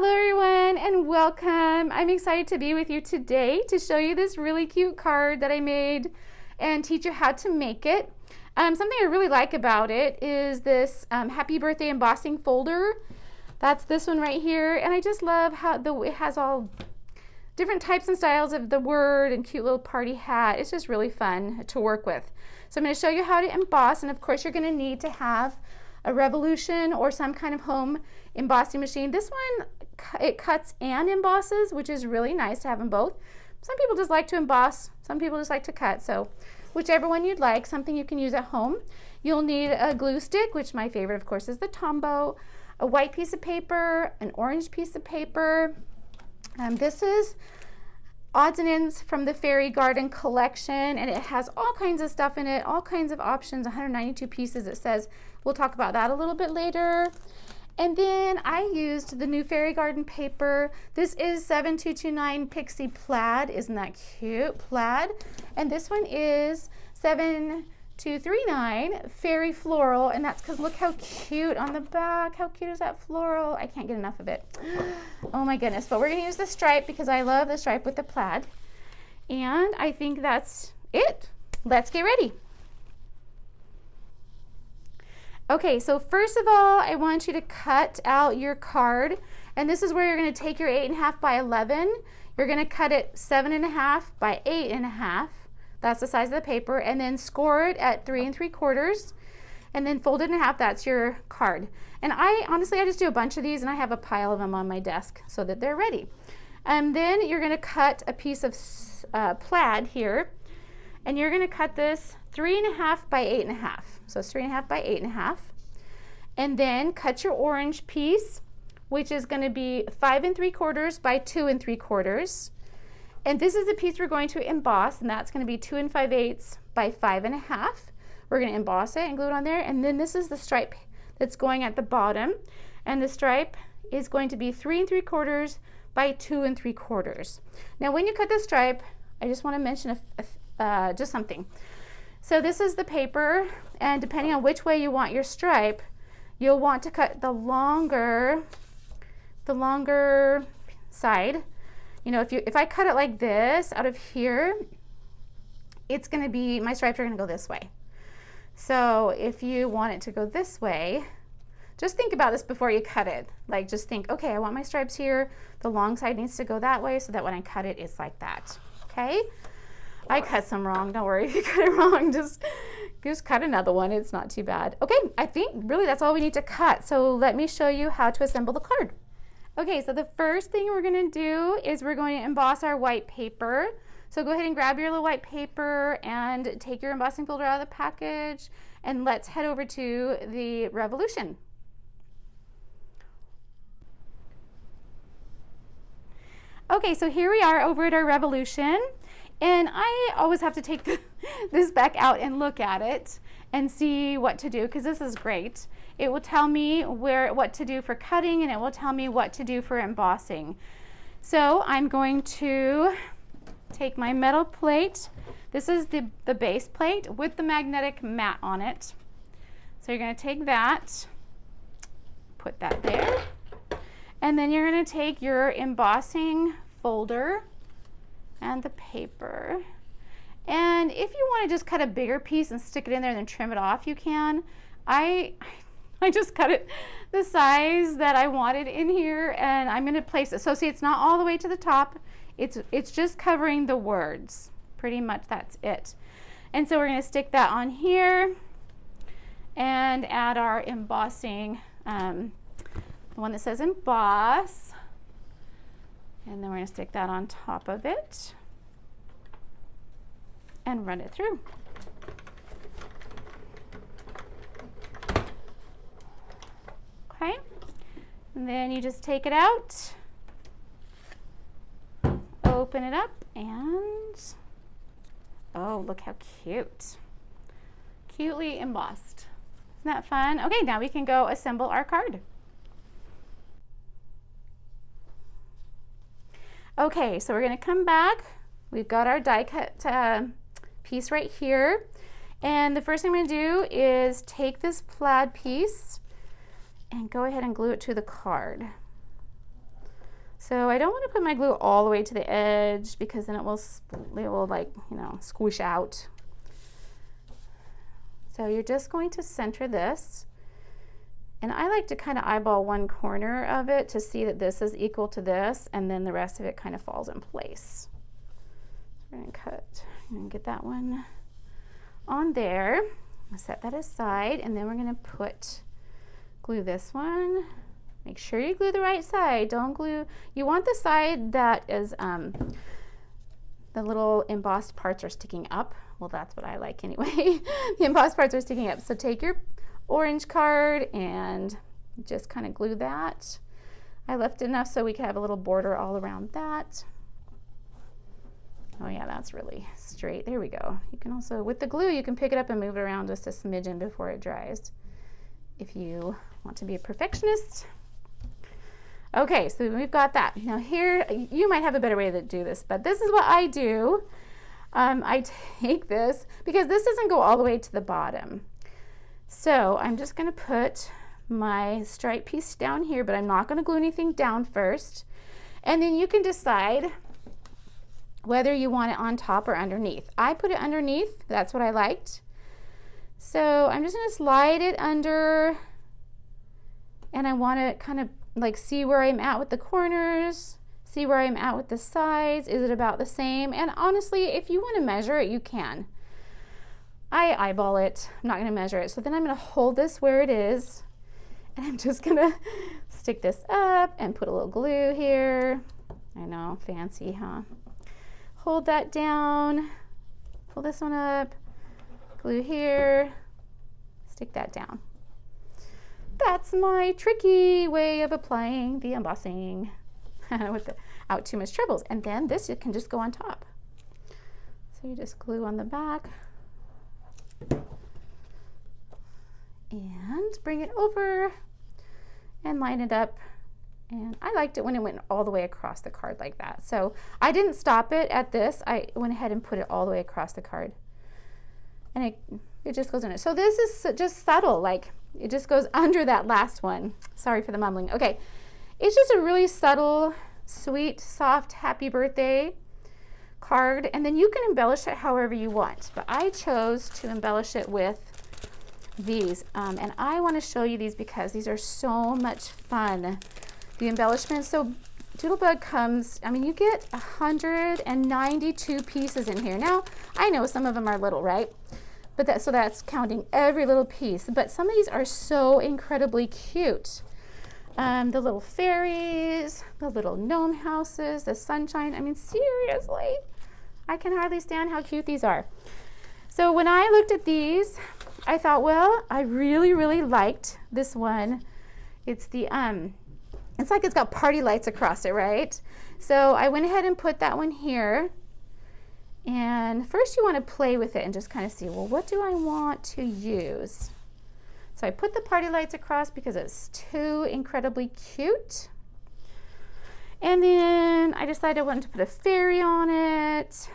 Hello everyone and welcome. I'm excited to be with you today to show you this really cute card that I made and teach you how to make it. Something I really like about it is this happy birthday embossing folder. That's this one right here, and I just love how it has all different types and styles of the word and cute little party hat. It's just really fun to work with. So I'm going to show you how to emboss, and of course you're going to need to have a Revolution or some kind of home embossing machine. This one, it cuts and embosses, which is really nice to have them both. Some people just like to emboss, some people just like to cut, so whichever one you'd like, something you can use at home. You'll need a glue stick, which my favorite of course is the Tombow, a white piece of paper, an orange piece of paper. This is odds and ends from the Fairy Garden collection, and it has all kinds of stuff in it, all kinds of options, 192 pieces it says. We'll talk about that a little bit later. And then I used the new Fairy Garden paper. This is 7229 Pixie Plaid. Isn't that cute? Plaid. And this one is 7239 Fairy Floral, and that's because look how cute on the back. How cute is that floral? I can't get enough of it. Oh my goodness. But we're going to use the stripe because I love the stripe with the plaid. And I think that's it. Let's get ready. Okay, so first of all, I want you to cut out your card, and this is where you're going to take your 8.5 by 11. You're going to cut it 7.5 by 8.5. That's the size of the paper, and then score it at 3 3/4, and then fold it in half. That's your card. And I just do a bunch of these, and I have a pile of them on my desk so that they're ready. And then you're going to cut a piece of plaid here, and you're going to cut this 3.5 by 8.5. So it's 3.5 by 8.5. And then cut your orange piece, which is going to be 5 3/4 by 2 3/4. And this is the piece we're going to emboss, and that's going to be 2 5/8 by 5.5. We're going to emboss it and glue it on there. And then this is the stripe that's going at the bottom, and the stripe is going to be 3 3/4 by 2 3/4. Now when you cut the stripe, I just want to mention just something. So this is the paper, and depending on which way you want your stripe, you'll want to cut the longer side. You know, if I cut it like this out of here, it's going to be, my stripes are going to go this way. So if you want it to go this way, just think about this before you cut it. Like, just think, okay, I want my stripes here. The long side needs to go that way so that when I cut it, it's like that. Okay? I cut some wrong. Don't worry if you cut it wrong. Just cut another one. It's not too bad. Okay, I think really that's all we need to cut. So let me show you how to assemble the card. Okay, so the first thing we're going to do is we're going to emboss our white paper. So go ahead and grab your little white paper and take your embossing folder out of the package, and let's head over to the Revolution. Okay, so here we are over at our Revolution, and I always have to take this back out and look at it and see what to do, because this is great. It will tell me what to do for cutting, and it will tell me what to do for embossing. So I'm going to take my metal plate. This is the base plate with the magnetic mat on it. So you're going to take that, put that there, and then you're going to take your embossing folder and the paper. And if you want to just cut a bigger piece and stick it in there and then trim it off, you can. I just cut it the size that I wanted in here, and I'm going to place it. So see, it's not all the way to the top. It's just covering the words. Pretty much that's it. And so we're going to stick that on here and add our embossing, the one that says emboss. And then we're going to stick that on top of it and run it through. Okay, and then you just take it out, open it up, and oh, look how cute. Cutely embossed. Isn't that fun? Okay, now we can go assemble our card. Okay, so we're going to come back. We've got our die cut piece right here. And the first thing I'm going to do is take this plaid piece and go ahead and glue it to the card. So I don't want to put my glue all the way to the edge because then it will like, you know, squish out. So you're just going to center this. And I like to kind of eyeball one corner of it to see that this is equal to this, and then the rest of it kind of falls in place. We're going to cut and get that one on there. I'll set that aside, and then we're going to glue this one. Make sure you glue the right side. Don't glue, you want the side that is the little embossed parts are sticking up. Well, that's what I like anyway. The embossed parts are sticking up. So take your orange card and just kind of glue that. I left enough so we could have a little border all around that. Oh yeah, that's really straight. There we go. You can also, with the glue, you can pick it up and move it around just a smidgen before it dries if you want to be a perfectionist. Okay, so we've got that. Now here, you might have a better way to do this, but this is what I do. I take this, because this doesn't go all the way to the bottom. So I'm just gonna put my stripe piece down here, but I'm not gonna glue anything down first. And then you can decide whether you want it on top or underneath. I put it underneath, that's what I liked. So I'm just gonna slide it under, and I wanna kind of like see where I'm at with the corners, see where I'm at with the sides. Is it about the same? And honestly, if you want to measure it, you can. I eyeball it. I'm not going to measure it. So then I'm going to hold this where it is, and I'm just going to stick this up and put a little glue here. I know, fancy, huh? Hold that down, pull this one up, glue here, stick that down. That's my tricky way of applying the embossing without too much troubles. And then this, it can just go on top. So you just glue on the back and bring it over and line it up. And I liked it when it went all the way across the card like that. So I didn't stop it at this. I went ahead and put it all the way across the card. And it just goes in it. So this is just subtle, like it just goes under that last one. Sorry for the mumbling. Okay, it's just a really subtle, sweet, soft, happy birthday card. And then you can embellish it however you want. But I chose to embellish it with these. And I want to show you these because these are so much fun. The embellishments. So Doodlebug comes, I mean, you get 192 pieces in here. Now, I know some of them are little, right? But so that's counting every little piece. But some of these are so incredibly cute. The little fairies, the little gnome houses, the sunshine. I mean, seriously, I can hardly stand how cute these are. So when I looked at these, I thought, well, I really, really liked this one. It's the, it's like it's got party lights across it, right? So I went ahead and put that one here. And first you want to play with it and just kind of see, well, what do I want to use? So I put the party lights across because it's too incredibly cute. And then I decided I wanted to put a fairy on it.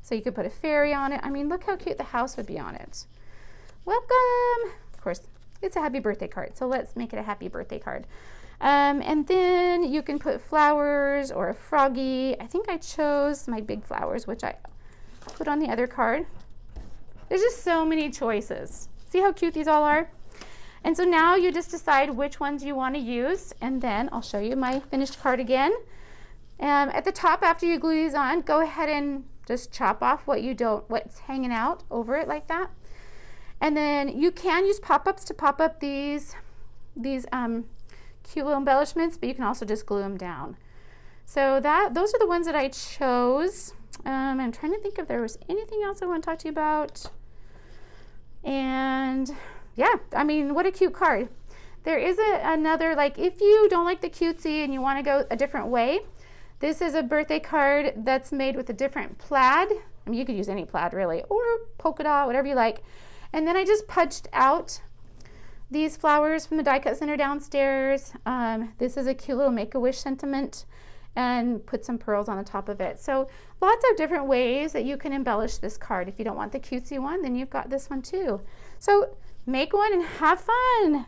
So you could put a fairy on it. I mean, look how cute the house would be on it. Welcome. Of course, it's a happy birthday card. So let's make it a happy birthday card. And then you can put flowers or a froggy. I think I chose my big flowers, which I put on the other card. There's just so many choices. See how cute these all are? And so now you just decide which ones you want to use, and then I'll show you my finished card again. At the top, after you glue these on, go ahead and just chop off what's hanging out over it like that. And then you can use pop-ups to pop up these cute little embellishments, but you can also just glue them down. So those are the ones that I chose. I'm trying to think if there was anything else I want to talk to you about. And yeah, I mean, what a cute card. There is another, like if you don't like the cutesy and you want to go a different way, this is a birthday card that's made with a different plaid. I mean, you could use any plaid really, or polka dot, whatever you like. And then I just punched out these flowers from the die cut center downstairs. This is a cute little Make-A-Wish sentiment, and put some pearls on the top of it. So lots of different ways that you can embellish this card. If you don't want the cutesy one, then you've got this one too. So make one and have fun.